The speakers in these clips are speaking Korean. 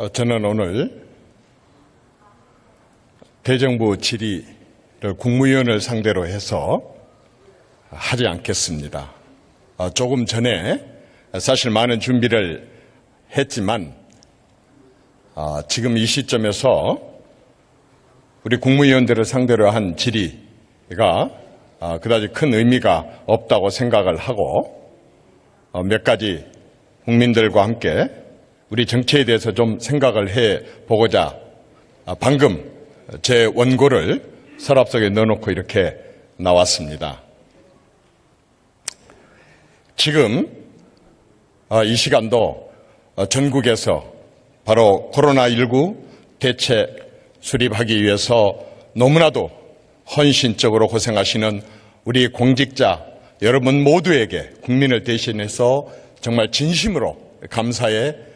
저는 오늘 대정부 질의를 국무위원을 상대로 해서 하지 않겠습니다. 조금 전에 사실 많은 준비를 했지만 지금 이 시점에서 우리 국무위원들을 상대로 한 질의가 그다지 큰 의미가 없다고 생각을 하고 몇 가지 국민들과 함께 우리 정치에 대해서 좀 생각을 해보고자 방금 제 원고를 서랍 속에 넣어놓고 이렇게 나왔습니다. 지금 이 시간도 전국에서 바로 코로나19 대책 수립하기 위해서 너무나도 헌신적으로 고생하시는 우리 공직자 여러분 모두에게 국민을 대신해서 정말 진심으로 감사의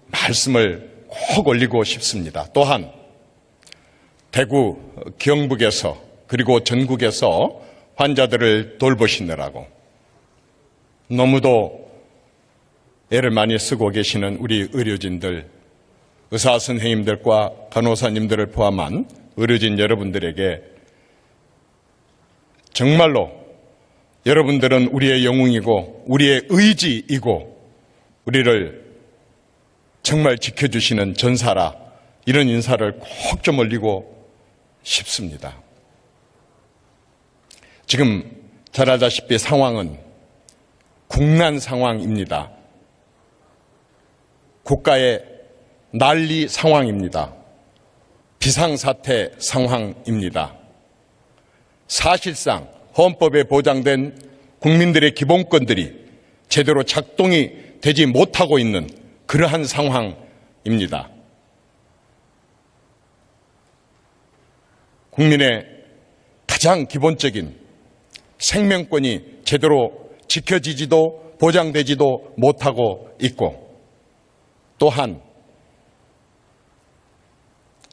말씀을 꼭 올리고 싶습니다. 또한 대구, 경북에서 그리고 전국에서 환자들을 돌보시느라고 너무도 애를 많이 쓰고 계시는 우리 의료진들, 의사 선생님들과 간호사님들을 포함한 의료진 여러분들에게 정말로 여러분들은 우리의 영웅이고 우리의 의지이고 우리를 정말 지켜주시는 전사라 이런 인사를 꼭 좀 올리고 싶습니다. 지금 잘 알다시피 상황은 국난 상황입니다. 국가의 난리 상황입니다. 비상사태 상황입니다. 사실상 헌법에 보장된 국민들의 기본권들이 제대로 작동이 되지 못하고 있는 그러한 상황입니다. 국민의 가장 기본적인 생명권이 제대로 지켜지지도 보장되지도 못하고 있고 또한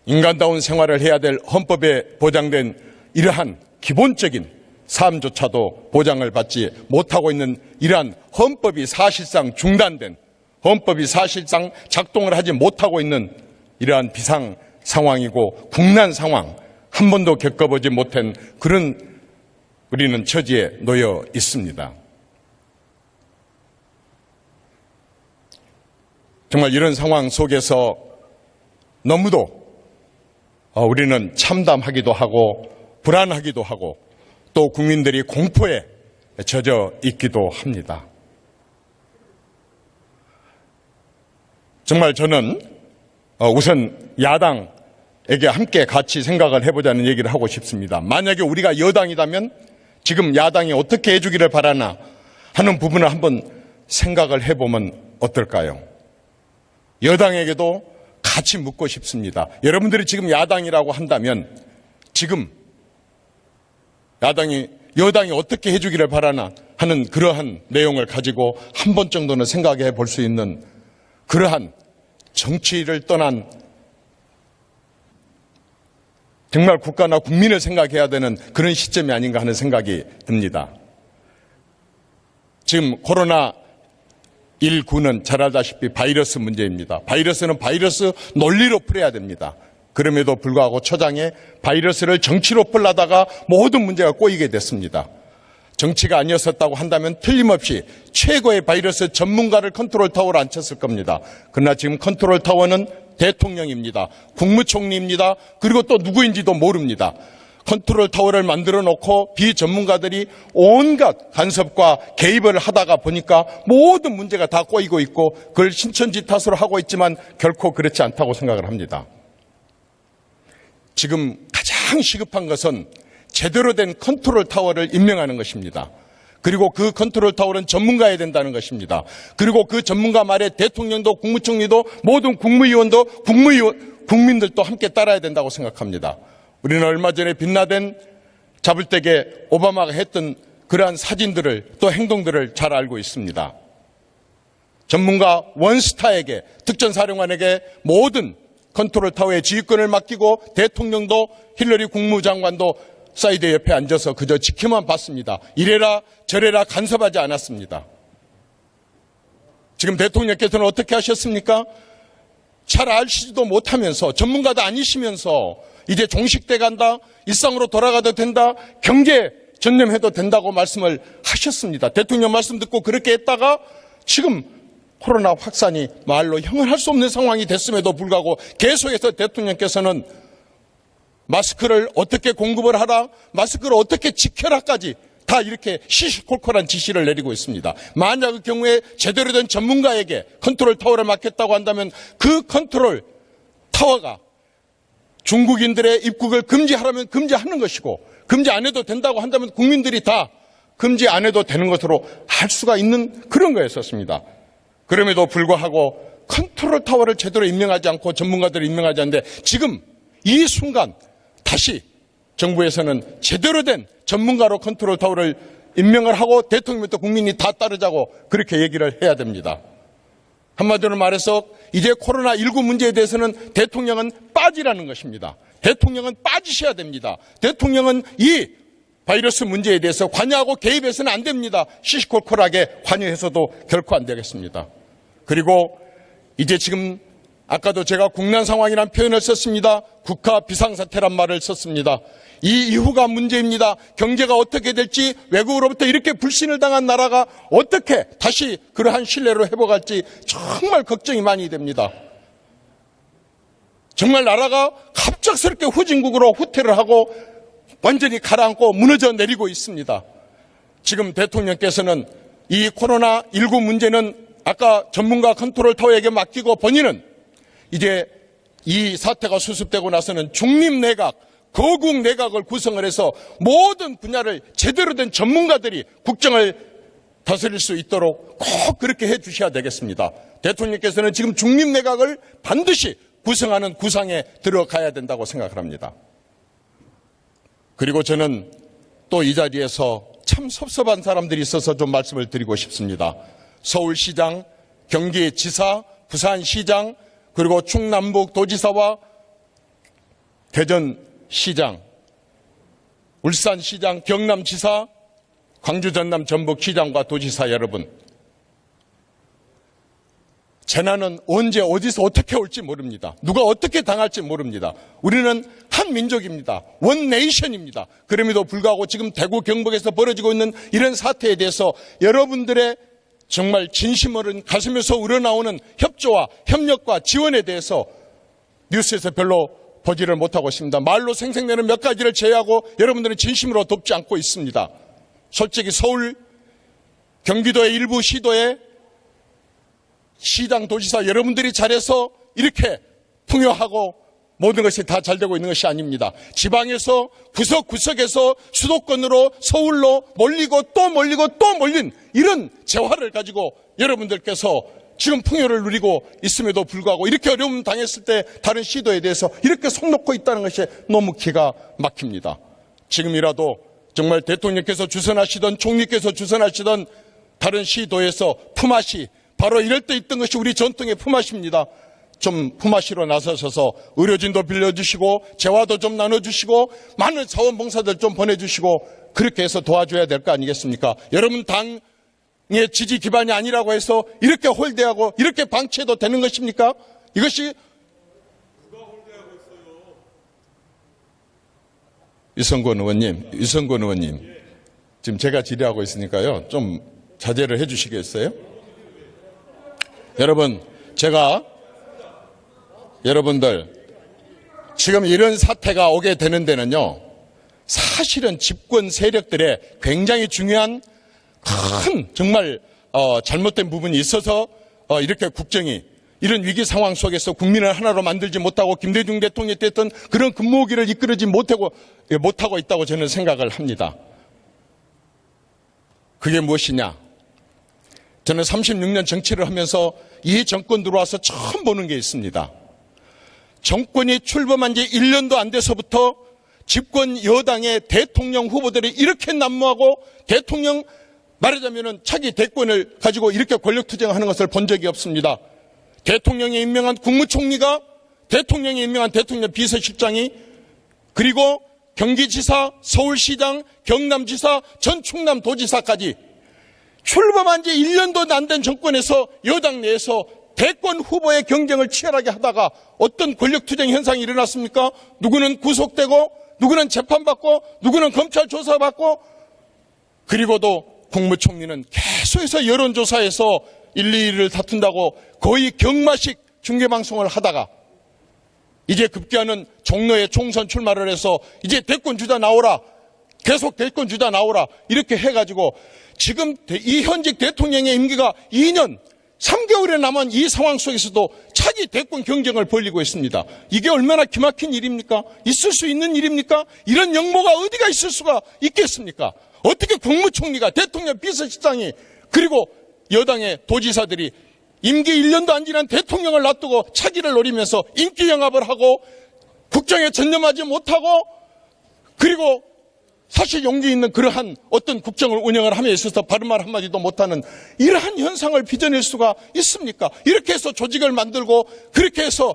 인간다운 생활을 해야 될 헌법에 보장된 이러한 기본적인 삶조차도 보장을 받지 못하고 있는 이러한 헌법이 사실상 중단된 헌법이 사실상 작동을 하지 못하고 있는 이러한 비상 상황이고 국난 상황 한 번도 겪어보지 못한 그런 우리는 처지에 놓여 있습니다. 정말 이런 상황 속에서 너무도 우리는 참담하기도 하고 불안하기도 하고 또 국민들이 공포에 젖어 있기도 합니다. 정말 저는 우선 야당에게 함께 같이 생각을 해보자는 얘기를 하고 싶습니다. 만약에 우리가 여당이라면 지금 야당이 어떻게 해주기를 바라나 하는 부분을 한번 생각을 해보면 어떨까요? 여당에게도 같이 묻고 싶습니다. 여러분들이 지금 야당이라고 한다면 지금 여당이 어떻게 해주기를 바라나 하는 그러한 내용을 가지고 한 번 정도는 생각해 볼 수 있는 그러한 정치를 떠난 정말 국가나 국민을 생각해야 되는 그런 시점이 아닌가 하는 생각이 듭니다. 지금 코로나19는 잘 알다시피 바이러스 문제입니다. 바이러스는 바이러스 논리로 풀어야 됩니다. 그럼에도 불구하고 초장에 바이러스를 정치로 풀려다가 모든 문제가 꼬이게 됐습니다. 정치가 아니었었다고 한다면 틀림없이 최고의 바이러스 전문가를 컨트롤 타워로 앉혔을 겁니다. 그러나 지금 컨트롤 타워는 대통령입니다. 국무총리입니다. 그리고 또 누구인지도 모릅니다. 컨트롤 타워를 만들어 놓고 비전문가들이 온갖 간섭과 개입을 하다가 보니까 모든 문제가 다 꼬이고 있고 그걸 신천지 탓으로 하고 있지만 결코 그렇지 않다고 생각을 합니다. 지금 가장 시급한 것은 제대로 된 컨트롤 타워를 임명하는 것입니다. 그리고 그 컨트롤 타워는 전문가여야 된다는 것입니다. 그리고 그 전문가 말에 대통령도 국무총리도 모든 국무위원도 국민들도 함께 따라야 된다고 생각합니다. 우리는 얼마 전에 빈라덴 잡을 때에 오바마가 했던 그러한 사진들을 또 행동들을 잘 알고 있습니다. 전문가 원스타에게 특전사령관에게 모든 컨트롤 타워의 지휘권을 맡기고 대통령도 힐러리 국무장관도 사이드 옆에 앉아서 그저 지켜만 봤습니다. 이래라 저래라 간섭하지 않았습니다. 지금 대통령께서는 어떻게 하셨습니까? 잘 아시지도 못하면서 전문가도 아니시면서 이제 종식돼 간다, 일상으로 돌아가도 된다, 경제 전념해도 된다고 말씀을 하셨습니다. 대통령 말씀 듣고 그렇게 했다가 지금 코로나 확산이 말로 형언할 수 없는 상황이 됐음에도 불구하고 계속해서 대통령께서는 마스크를 어떻게 공급을 하라, 마스크를 어떻게 지켜라까지 다 이렇게 시시콜콜한 지시를 내리고 있습니다. 만약 그 경우에 제대로 된 전문가에게 컨트롤 타워를 맡겼다고 한다면 그 컨트롤 타워가 중국인들의 입국을 금지하라면 금지하는 것이고, 금지 안 해도 된다고 한다면 국민들이 다 금지 안 해도 되는 것으로 할 수가 있는 그런 거였었습니다. 그럼에도 불구하고 컨트롤 타워를 제대로 임명하지 않고 전문가들을 임명하지 않는데 지금 이 순간 다시 정부에서는 제대로 된 전문가로 컨트롤 타워를 임명을 하고 대통령부터 국민이 다 따르자고 그렇게 얘기를 해야 됩니다. 한마디로 말해서 이제 코로나19 문제에 대해서는 대통령은 빠지라는 것입니다. 대통령은 빠지셔야 됩니다. 대통령은 이 바이러스 문제에 대해서 관여하고 개입해서는 안 됩니다. 시시콜콜하게 관여해서도 결코 안 되겠습니다. 그리고 이제 지금 아까도 제가 국난 상황이라는 표현을 썼습니다. 국가 비상사태란 말을 썼습니다. 이 이후가 문제입니다. 경제가 어떻게 될지, 외국으로부터 이렇게 불신을 당한 나라가 어떻게 다시 그러한 신뢰로 회복할지 정말 걱정이 많이 됩니다. 정말 나라가 갑작스럽게 후진국으로 후퇴를 하고 완전히 가라앉고 무너져 내리고 있습니다. 지금 대통령께서는 이 코로나19 문제는 아까 전문가 컨트롤 타워에게 맡기고 본인은 이제 이 사태가 수습되고 나서는 중립내각, 거국내각을 구성을 해서 모든 분야를 제대로 된 전문가들이 국정을 다스릴 수 있도록 꼭 그렇게 해 주셔야 되겠습니다. 대통령께서는 지금 중립내각을 반드시 구성하는 구상에 들어가야 된다고 생각을 합니다. 그리고 저는 또 이 자리에서 참 섭섭한 사람들이 있어서 좀 말씀을 드리고 싶습니다. 서울시장, 경기지사, 부산시장, 그리고 충남북 도지사와 대전시장, 울산시장, 경남지사, 광주, 전남, 전북시장과 도지사 여러분, 재난은 언제 어디서 어떻게 올지 모릅니다. 누가 어떻게 당할지 모릅니다. 우리는 한 민족입니다. 원 네이션입니다. 그럼에도 불구하고 지금 대구 경북에서 벌어지고 있는 이런 사태에 대해서 여러분들의 정말 진심 어린 가슴에서 우러나오는 협조와 협력과 지원에 대해서 뉴스에서 별로 보지를 못하고 있습니다. 말로 생생내는 몇 가지를 제외하고 여러분들은 진심으로 돕지 않고 있습니다. 솔직히 서울, 경기도의 일부 시도에 시장, 도지사 여러분들이 잘해서 이렇게 풍요하고 모든 것이 다 잘 되고 있는 것이 아닙니다. 지방에서 구석구석에서 수도권으로 서울로 몰리고 또 몰리고 또 몰린 이런 재화를 가지고 여러분들께서 지금 풍요를 누리고 있음에도 불구하고 이렇게 어려움 당했을 때 다른 시도에 대해서 이렇게 손 놓고 있다는 것이 너무 기가 막힙니다. 지금이라도 정말 대통령께서 주선하시던 총리께서 주선하시던 다른 시도에서 품앗이, 바로 이럴 때 있던 것이 우리 전통의 품앗이입니다. 좀 품앗이로 나서셔서 의료진도 빌려주시고 재화도 좀 나눠주시고 많은 자원봉사들 좀 보내주시고 그렇게 해서 도와줘야 될 거 아니겠습니까? 여러분 당의 지지 기반이 아니라고 해서 이렇게 홀대하고 이렇게 방치해도 되는 것입니까? 이것이 누가 홀대하고 있어요? 유성권 의원님 지금 제가 질의하고 있으니까요 좀 자제를 해 주시겠어요? 여러분들 지금 이런 사태가 오게 되는 데는요 사실은 집권 세력들의 굉장히 중요한 큰 정말 잘못된 부분이 있어서 이렇게 국정이 이런 위기 상황 속에서 국민을 하나로 만들지 못하고 김대중 대통령이 했던 그런 근무기를 이끌지 못하고 있다고 저는 생각을 합니다. 그게 무엇이냐? 저는 36년 정치를 하면서 이 정권 들어와서 처음 보는 게 있습니다. 정권이 출범한 지 1년도 안 돼서부터 집권 여당의 대통령 후보들이 이렇게 난무하고 대통령 말하자면 차기 대권을 가지고 이렇게 권력투쟁하는 것을 본 적이 없습니다. 대통령이 임명한 국무총리가 대통령이 임명한 대통령 비서실장이 그리고 경기지사, 서울시장, 경남지사, 전 충남도지사까지 출범한 지 1년도 안 된 정권에서 여당 내에서 대권 후보의 경쟁을 치열하게 하다가 어떤 권력투쟁 현상이 일어났습니까? 누구는 구속되고 누구는 재판받고 누구는 검찰 조사받고, 그리고도 국무총리는 계속해서 여론조사에서 1, 2위를 다툰다고 거의 경마식 중계방송을 하다가 이제 급기야는 종로에 총선 출마를 해서 이제 대권 주자 나오라, 계속 대권 주자 나오라, 이렇게 해가지고 지금 이 현직 대통령의 임기가 2년 3개월에 남은 이 상황 속에서도 차기 대권 경쟁을 벌이고 있습니다. 이게 얼마나 기막힌 일입니까? 있을 수 있는 일입니까? 이런 역모가 어디가 있을 수가 있겠습니까? 어떻게 국무총리가, 대통령 비서실장이, 그리고 여당의 도지사들이 임기 1년도 안 지난 대통령을 놔두고 차기를 노리면서 인기 영합을 하고 국정에 전념하지 못하고, 그리고 사실 용기 있는 그러한 어떤 국정을 운영을 함에 있어서 바른 말 한마디도 못하는 이러한 현상을 빚어낼 수가 있습니까? 이렇게 해서 조직을 만들고 그렇게 해서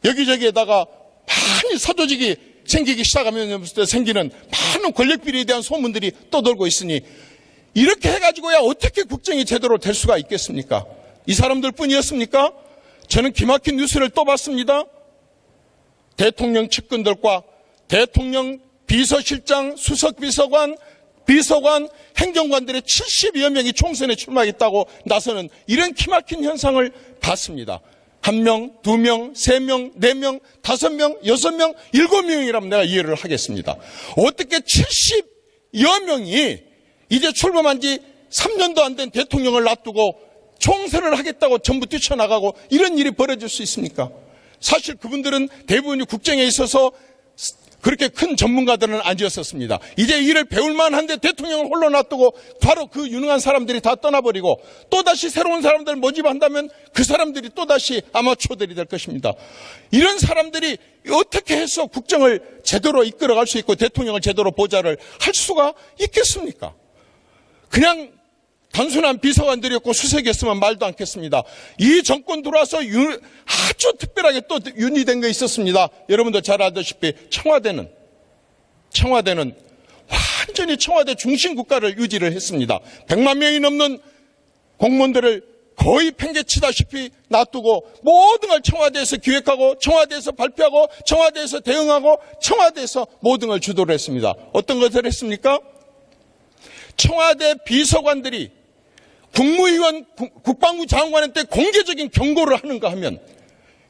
여기저기에다가 많이 사조직이 생기기 시작하면서 생기는 많은 권력비리에 대한 소문들이 떠돌고 있으니, 이렇게 해가지고야 어떻게 국정이 제대로 될 수가 있겠습니까? 이 사람들 뿐이었습니까? 저는 기막힌 뉴스를 또 봤습니다. 대통령 측근들과 대통령 비서실장, 수석비서관, 비서관, 행정관들의 70여 명이 총선에 출마하겠다고 나서는 이런 기막힌 현상을 봤습니다. 1명, 2명, 3명, 4명, 5명, 6명, 7명이라면 내가 이해를 하겠습니다. 어떻게 70여 명이 이제 출범한 지 3년도 안 된 대통령을 놔두고 총선을 하겠다고 전부 뛰쳐나가고 이런 일이 벌어질 수 있습니까? 사실 그분들은 대부분이 국정에 있어서 그렇게 큰 전문가들은 아니었었습니다. 이제 일을 배울 만한데 대통령을 홀로 놔두고 바로 그 유능한 사람들이 다 떠나버리고 또다시 새로운 사람들을 모집한다면 그 사람들이 또다시 아마추어들이 될 것입니다. 이런 사람들이 어떻게 해서 국정을 제대로 이끌어갈 수 있고 대통령을 제대로 보좌를 할 수가 있겠습니까? 그냥 단순한 비서관들이었고 수석이었으면 말도 않겠습니다. 이 정권 들어와서 아주 특별하게 또 윤리된 게 있었습니다. 여러분도 잘 아다시피 청와대는 완전히 청와대 중심 국가를 유지를 했습니다. 100만 명이 넘는 공무원들을 거의 팽개치다시피 놔두고 모든 걸 청와대에서 기획하고 청와대에서 발표하고 청와대에서 대응하고 청와대에서 모든 걸 주도를 했습니다. 어떤 것을 했습니까? 청와대 비서관들이 국무위원, 국방부 장관한테 공개적인 경고를 하는가 하면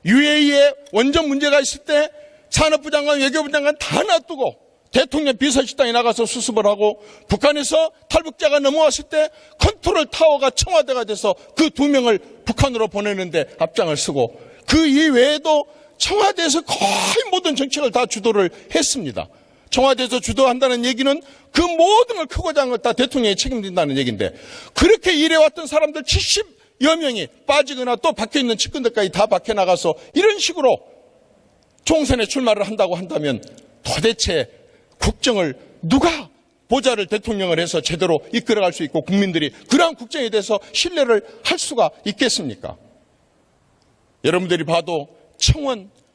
UAE에 원전 문제가 있을 때 산업부 장관, 외교부 장관 다 놔두고 대통령 비서실장에 나가서 수습을 하고, 북한에서 탈북자가 넘어왔을 때 컨트롤 타워가 청와대가 돼서 그 2명을 북한으로 보내는데 앞장을 서고, 그 이외에도 청와대에서 거의 모든 정책을 다 주도를 했습니다. 청와대에서 주도한다는 얘기는 그 모든 걸 크고 작은 걸 다 대통령이 책임진다는 얘기인데, 그렇게 일해왔던 사람들 70여 명이 빠지거나 또 박혀있는 측근들까지 다 박혀나가서 이런 식으로 총선에 출마를 한다고 한다면 도대체 국정을 누가 보좌를 대통령을 해서 제대로 이끌어갈 수 있고 국민들이 그러한 국정에 대해서 신뢰를 할 수가 있겠습니까? 여러분들이 봐도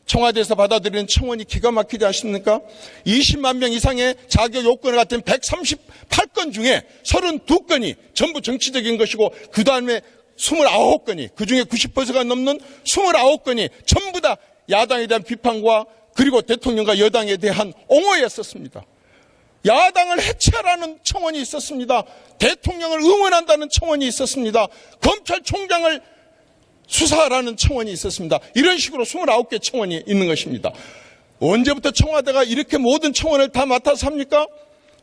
청와대에서 받아들이는 청원이 기가 막히지 않습니까? 20만 명 이상의 자격 요건을 갖춘 138건 중에 32건이 전부 정치적인 것이고, 그 다음에 29건이, 그 중에 90%가 넘는 29건이 전부 다 야당에 대한 비판과 그리고 대통령과 여당에 대한 옹호였었습니다. 야당을 해체하라는 청원이 있었습니다. 대통령을 응원한다는 청원이 있었습니다. 검찰총장을 수사하라는 청원이 있었습니다. 이런 식으로 29개 청원이 있는 것입니다. 언제부터 청와대가 이렇게 모든 청원을 다 맡아서 합니까?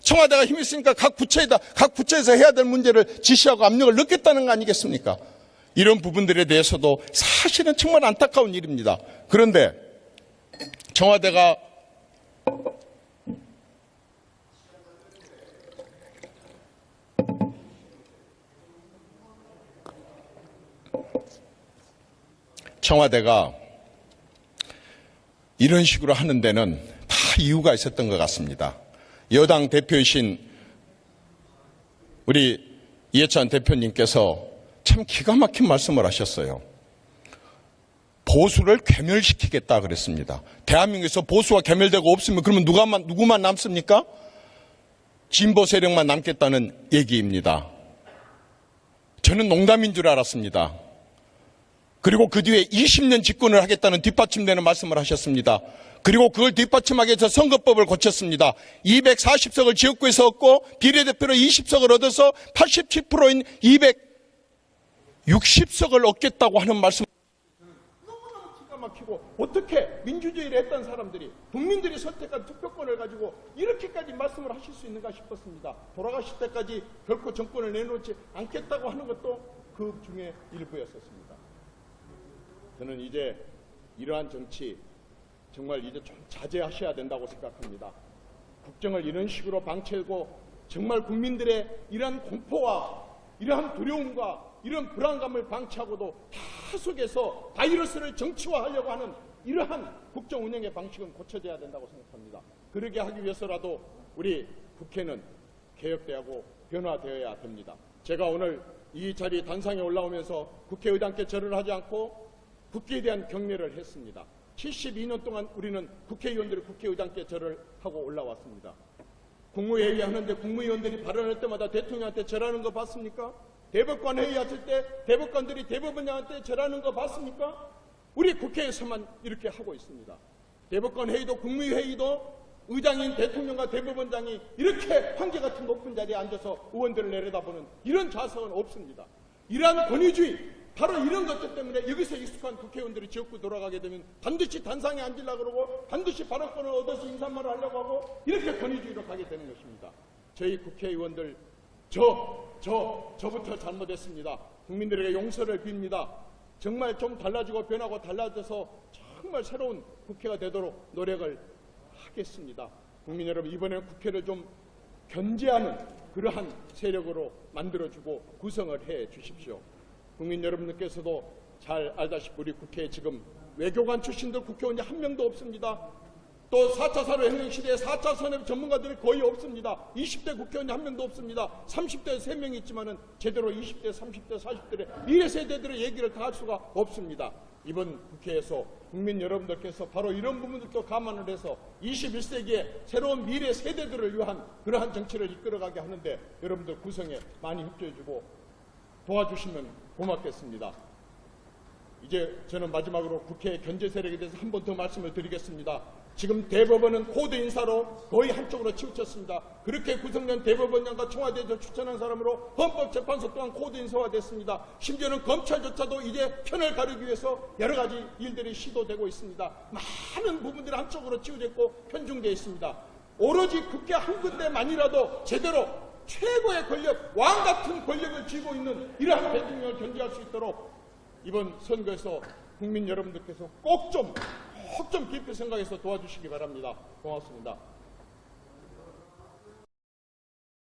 청와대가 힘이 있으니까 각 부처에서 해야 될 문제를 지시하고 압력을 넣겠다는 거 아니겠습니까? 이런 부분들에 대해서도 사실은 정말 안타까운 일입니다. 그런데 청와대가 이런 식으로 하는 데는 다 이유가 있었던 것 같습니다. 여당 대표이신 우리 이해찬 대표님께서 참 기가 막힌 말씀을 하셨어요. 보수를 괴멸시키겠다 그랬습니다. 대한민국에서 보수가 괴멸되고 없으면 그러면 누구만 남습니까? 진보 세력만 남겠다는 얘기입니다. 저는 농담인 줄 알았습니다. 그리고 그 뒤에 20년 집권을 하겠다는 뒷받침되는 말씀을 하셨습니다. 그리고 그걸 뒷받침하기 위해서 선거법을 고쳤습니다. 240석을 지역구에서 얻고 비례대표로 20석을 얻어서 87%인 260석을 얻겠다고 하는 말씀. 너무너무 기가 막히고, 어떻게 민주주의를 했던 사람들이, 국민들이 선택한 투표권을 가지고 이렇게까지 말씀을 하실 수 있는가 싶었습니다. 돌아가실 때까지 결코 정권을 내놓지 않겠다고 하는 것도 그 중에 일부였었습니다. 저는 이제 이러한 정치 정말 이제 좀 자제하셔야 된다고 생각합니다. 국정을 이런 식으로 방치하고 정말 국민들의 이러한 공포와 이러한 두려움과 이런 불안감을 방치하고도 다 속에서 바이러스를 정치화하려고 하는 이러한 국정 운영의 방식은 고쳐져야 된다고 생각합니다. 그러게 하기 위해서라도 우리 국회는 개혁되어야 하고 변화되어야 됩니다. 제가 오늘 이 자리 단상에 올라오면서 국회의장께 절을 하지 않고 국회에 대한 경례를 했습니다. 72년 동안 우리는 국회의원들이 국회의장께 절을 하고 올라왔습니다. 국무회의 하는데 국무위원들이 발언할 때마다 대통령한테 절하는 거 봤습니까? 대법관 회의하실 때 대법관들이 대법원장한테 절하는 거 봤습니까? 우리 국회에서만 이렇게 하고 있습니다. 대법관 회의도 국무회의도 의장인 대통령과 대법원장이 이렇게 황제 같은 높은 자리에 앉아서 의원들을 내려다보는 이런 좌석은 없습니다. 이러한 권위주의, 바로 이런 것들 때문에 여기서 익숙한 국회의원들이 지역구 돌아가게 되면 반드시 단상에 앉으려고 그러고 반드시 발언권을 얻어서 인사말을 하려고 하고 이렇게 권위주의로 가게 되는 것입니다. 저희 국회의원들 저부터 잘못했습니다. 국민들에게 용서를 빕니다. 정말 좀 달라지고 변하고 달라져서 정말 새로운 국회가 되도록 노력을 하겠습니다. 국민 여러분, 이번에는 국회를 좀 견제하는 그러한 세력으로 만들어주고 구성을 해 주십시오. 국민 여러분들께서도 잘 알다시피 우리 국회에 지금 외교관 출신들 국회의원이 한 명도 없습니다. 또 4차 산업혁명 시대에 4차 산업 전문가들이 거의 없습니다. 20대 국회의원이 한 명도 없습니다. 30대 3명이 있지만은 제대로 20대, 30대, 40대의 미래 세대들의 얘기를 다 할 수가 없습니다. 이번 국회에서 국민 여러분들께서 바로 이런 부분들도 감안을 해서 21세기의 새로운 미래 세대들을 위한 그러한 정치를 이끌어가게 하는데 여러분들 구성에 많이 협조해주고 도와주시면 고맙겠습니다. 이제 저는 마지막으로 국회 견제 세력에 대해서 한 번 더 말씀을 드리겠습니다. 지금 대법원은 코드 인사로 거의 한쪽으로 치우쳤습니다. 그렇게 구성된 대법원장과 청와대에서 추천한 사람으로 헌법재판소 또한 코드 인사화됐습니다. 심지어는 검찰조차도 이제 편을 가르기 위해서 여러 가지 일들이 시도되고 있습니다. 많은 부분들이 한쪽으로 치우져 있고 편중되어 있습니다. 오로지 국회 한 군데만이라도 제대로 최고의 권력, 왕 같은 권력을 쥐고 있는 이러한 대통령을 견제할 수 있도록 이번 선거에서 국민 여러분들께서 꼭 좀 깊이 생각해서 도와주시기 바랍니다. 고맙습니다.